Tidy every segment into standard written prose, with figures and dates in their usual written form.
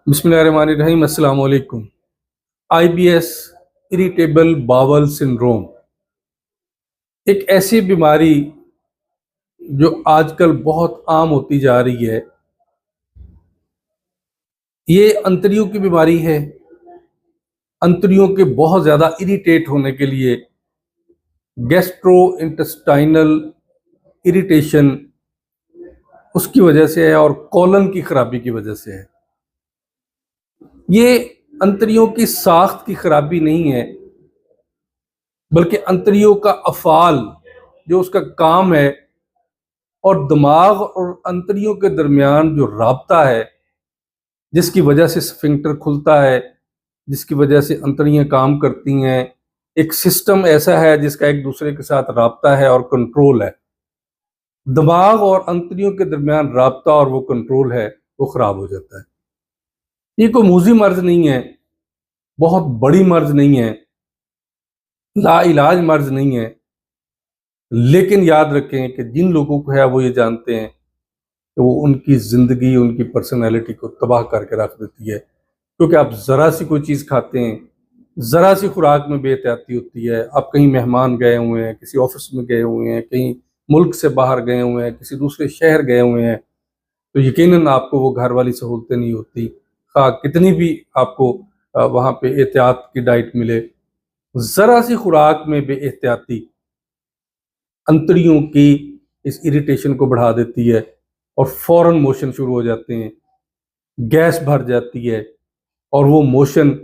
बिस्मिल्लाहिर्रहमानिर्रहीम। अस्सलाम वालेकुम। आईबीएस, इरिटेबल बावल सिंड्रोम, एक ऐसी बीमारी जो आजकल बहुत आम होती जा रही है। ये अंतड़ियों की बीमारी है। अंतड़ियों के बहुत ज़्यादा इरिटेट होने के लिए गैस्ट्रो इंटेस्टाइनल इरिटेशन उसकी वजह से है और कॉलन की खराबी की वजह से है। ये अंतड़ियों की साख्त की खराबी नहीं है, बल्कि अंतड़ियों का अफ़ाल जो उसका काम है और दिमाग और अंतड़ियों के दरमियान जो राब्ता है, जिसकी वजह से स्फिंक्टर खुलता है, जिसकी वजह से अंतड़ियां काम करती हैं। एक सिस्टम ऐसा है जिसका एक दूसरे के साथ राब्ता है और कंट्रोल है। दिमाग और अंतड़ियों के दरमियान राब्ता और वो कंट्रोल है, वो खराब हो जाता है। ये कोई मूजी मर्ज नहीं है, बहुत बड़ी मर्ज नहीं है, लाइलाज मर्ज नहीं है। लेकिन याद रखें कि जिन लोगों को है वो ये जानते हैं कि वो उनकी ज़िंदगी, उनकी पर्सनैलिटी को तबाह करके रख देती है। क्योंकि आप ज़रा सी कोई चीज़ खाते हैं, ज़रा सी खुराक में बेहतियाती होती है। आप कहीं मेहमान गए हुए हैं, किसी ऑफिस में गए हुए हैं, कहीं मुल्क से बाहर गए हुए हैं, किसी दूसरे शहर गए हुए हैं, तो यकीनन आपको वो घर वाली सहूलतें नहीं होती। कितनी भी आपको वहाँ पे एहतियात की डाइट मिले, ज़रा सी खुराक में बेएहतियाती अंतड़ियों की इस इरिटेशन को बढ़ा देती है और फौरन मोशन शुरू हो जाते हैं, गैस भर जाती है और वो मोशन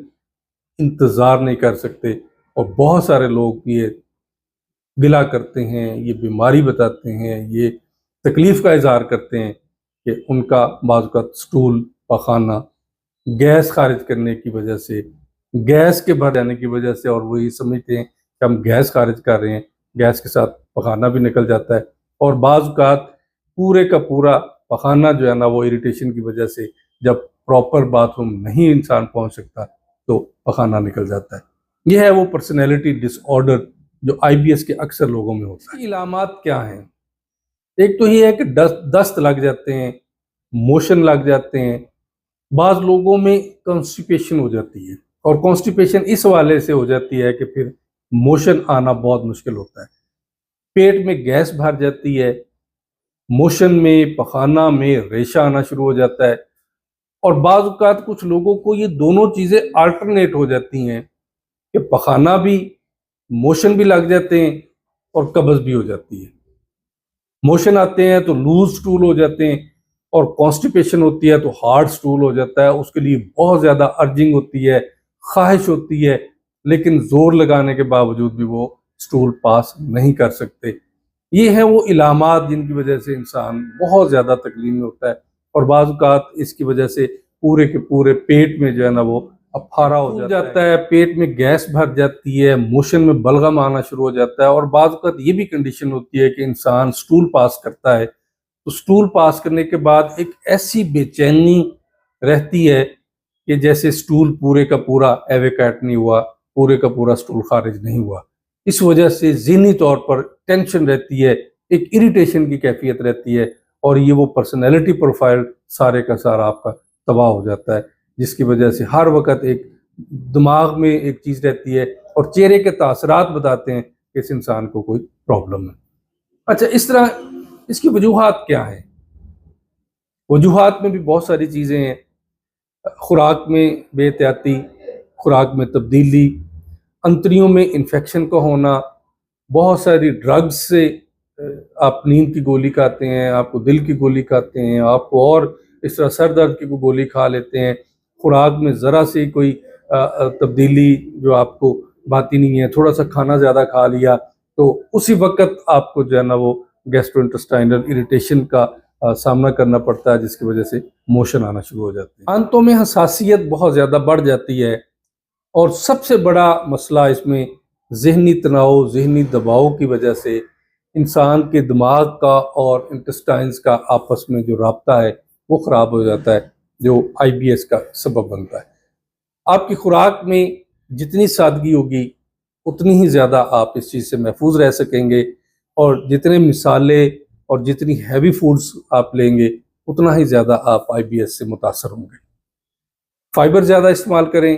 इंतज़ार नहीं कर सकते। और बहुत सारे लोग ये गिला करते हैं, ये बीमारी बताते हैं, ये तकलीफ़ का इज़हार करते हैं कि उनका बाज़-औक़ात स्टूल, पखाना गैस खारिज करने की वजह से, गैस के भर जाने की वजह से, और वो ये समझते हैं कि हम गैस खारिज कर रहे हैं, गैस के साथ पखाना भी निकल जाता है। और बाज़-औक़ात पूरे का पूरा पखाना जो है ना, वो इरिटेशन की वजह से जब प्रॉपर बाथरूम नहीं इंसान पहुंच सकता तो पखाना निकल जाता है। ये है वो पर्सनैलिटी डिसऑर्डर जो आईबीएस के अक्सर लोगों में होता है। इलामात क्या हैं? एक तो ये है कि दस्त लग जाते हैं, मोशन लग जाते हैं, बाज़ लोगों में कॉन्स्टिपेशन हो जाती है, और कॉन्स्टिपेशन इस हवाले से हो जाती है कि फिर मोशन आना बहुत मुश्किल होता है। पेट में गैस भर जाती है, मोशन में, पखाना में रेशा आना शुरू हो जाता है। और बाज़ औक़ात कुछ लोगों को ये दोनों चीज़ें अल्टरनेट हो जाती हैं कि पखाना भी, मोशन भी लग जाते हैं और कब्ज़ भी हो जाती है। मोशन आते हैं तो लूज स्टूल हो जाते हैं, और कॉन्स्टिपेशन होती है तो हार्ड स्टूल हो जाता है। उसके लिए बहुत ज़्यादा अर्जिंग होती है, ख्वाहिश होती है, लेकिन ज़ोर लगाने के बावजूद भी वो स्टूल पास नहीं कर सकते। ये हैं वो इलामात जिनकी वजह से इंसान बहुत ज़्यादा तकलीफ में होता है। और बाज़ औक़ात इसकी वजह से पूरे के पूरे पेट में जो है ना, वो अफारा हो जाता है, पेट में गैस भर जाती है, मोशन में बलगम आना शुरू हो जाता है। और बाज़ औक़ात ये भी कंडीशन होती है कि इंसान स्टूल पास करता है, तो स्टूल पास करने के बाद एक ऐसी बेचैनी रहती है कि जैसे स्टूल पूरे का पूरा एवेकेट नहीं हुआ, पूरे का पूरा स्टूल खारिज नहीं हुआ। इस वजह से ज़हनी तौर पर टेंशन रहती है, एक इरिटेशन की कैफियत रहती है, और ये वो पर्सनैलिटी प्रोफाइल सारे का सारा आपका तबाह हो जाता है, जिसकी वजह से हर वक़्त एक दिमाग में एक चीज़ रहती है और चेहरे के तासरात बताते हैं कि इस इंसान को कोई प्रॉब्लम है। अच्छा, इस तरह इसकी वजूहात क्या हैं? वजूहात में भी बहुत सारी चीज़ें हैं। खुराक में बेहतियाती, खुराक में तब्दीली, अंतड़ियों में इन्फेक्शन का होना, बहुत सारी ड्रग्स से आप नींद की गोली खाते हैं, आपको दिल की गोली खाते हैं, आपको और इस तरह सर दर्द की कोई गोली खा लेते हैं। खुराक में ज़रा सी कोई तब्दीली जो आपको भाती नहीं है, थोड़ा-सा खाना ज़्यादा खा लिया, तो उसी वक़्त आपको जो है ना वो गैस्ट्रोइंटेस्टाइनल इरिटेशन का सामना करना पड़ता है, जिसकी वजह से मोशन आना शुरू हो जाते हैं। आंतों में हसासियत बहुत ज़्यादा बढ़ जाती है, और सबसे बड़ा मसला इसमें ज़हनी तनाव, ज़हनी दबाव की वजह से इंसान के दिमाग का और इंटेस्टाइन्स का आपस में जो राब्ता है वो ख़राब हो जाता है, जो आईबीएस का सबब बनता है। आपकी खुराक में जितनी सादगी होगी, उतनी ही ज़्यादा आप इस चीज़ से महफूज रह सकेंगे, और जितने मिसाले और जितनी हैवी फूड्स आप लेंगे, उतना ही ज़्यादा आप आईबीएस से मुतासर होंगे। फाइबर ज़्यादा इस्तेमाल करें,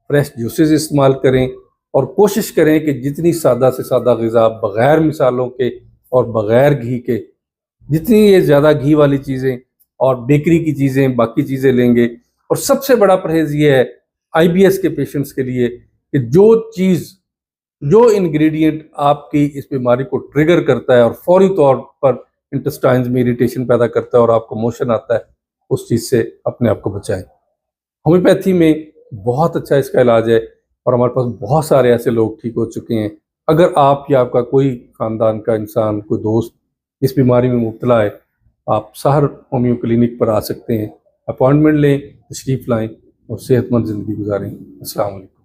फ्रेश जूसेस इस्तेमाल करें और कोशिश करें कि जितनी सादा से सादा ग़िज़ा बग़ैर मिसालों के और बग़ैर घी के, जितनी ये ज़्यादा घी वाली चीज़ें और बेकरी की चीज़ें, बाकी चीज़ें लेंगे। और सबसे बड़ा परहेज़ ये है आईबीएस के पेशेंट्स के लिए कि जो इंग्रेडिएंट आपकी इस बीमारी को ट्रिगर करता है और फौरी तौर पर इंटेस्टाइन्स में इरिटेशन पैदा करता है और आपको मोशन आता है, उस चीज़ से अपने आप को बचाएं। होम्योपैथी में बहुत अच्छा इसका इलाज है और हमारे पास बहुत सारे ऐसे लोग ठीक हो चुके हैं। अगर आप या आपका कोई ख़ानदान का इंसान, कोई दोस्त इस बीमारी में मुब्तला है, आप सहर होम्यो क्लिनिक पर आ सकते हैं। अपॉइंटमेंट लें, तशरीफ़ लाएँ और सेहतमंद ज़िंदगी गुजारें। अस्सलाम वालेकुम।